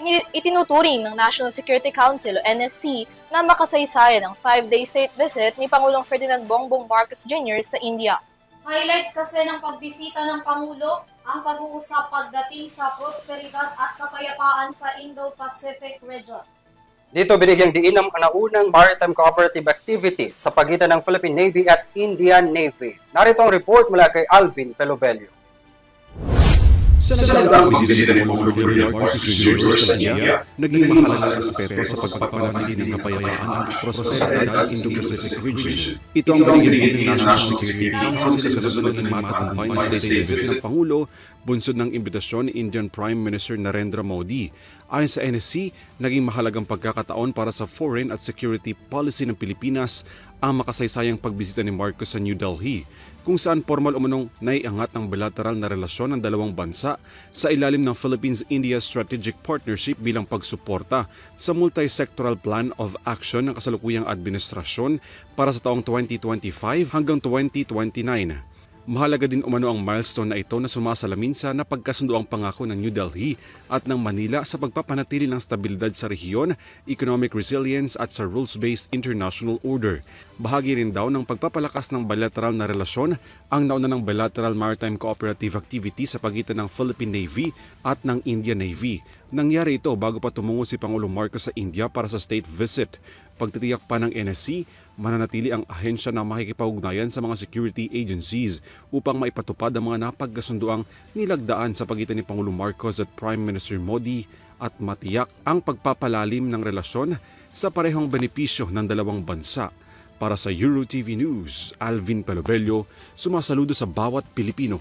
Itinuturing ng National Security Council o NSC na makasaysayan ng 5-day state visit ni Pangulong Ferdinand Bongbong Marcos Jr. sa India. Highlights kasi ng pagbisita ng Pangulo ang pag-uusap pagdating sa prosperidad at kapayapaan sa Indo-Pacific region. Dito binigyang diin ang naunang maritime cooperative activity sa pagitan ng Philippine Navy at Indian Navy. Narito ang report mula kay Alvin Pelobelio. Sa nagdaang bisita ni Pangulong Ferdinand Marcos Jr. sa India, naging mahalagang aspeto sa pagpapanatili ng kapayapaan at prosperidad sa Indo-Pacific region. Ito ang binigyan ng National Security Council sa kasunod ng matagumpay na state visit ng Pangulo, bunsod ng imbitasyon ni Indian Prime Minister Narendra Modi. Ayon sa NSC, naging mahalagang pagkakataon para sa foreign at security policy ng Pilipinas ang makasaysayang pagbisita ni Marcos sa New Delhi, kung saan formal umanong naiangat ang bilateral na relasyon ng dalawang bansa sa ilalim ng Philippines-India Strategic Partnership bilang pagsuporta sa multi-sectoral plan of action ng kasalukuyang administrasyon para sa taong 2025 hanggang 2029. Mahalaga din umano ang milestone na ito na sumasalamin sa napagkasundoang pangako ng New Delhi at ng Manila sa pagpapanatili ng stabilidad sa rehiyon, economic resilience at sa rules-based international order. Bahagi rin daw ng pagpapalakas ng bilateral na relasyon ang nauna ng bilateral maritime cooperative activity sa pagitan ng Philippine Navy at ng Indian Navy. Nangyari ito bago pa tumungo si Pangulong Marcos sa India para sa state visit. Pagtitiyak pa ng NSC, mananatili ang ahensya na makikipag-ugnayan sa mga security agencies upang maipatupad ang mga napagkasunduang nilagdaan sa pagitan ni Pangulong Marcos at Prime Minister Modi at matiyak ang pagpapalalim ng relasyon sa parehong benepisyo ng dalawang bansa. Para sa EuroTV News, Alvin Pelobelio, sumasaludo sa bawat Pilipino.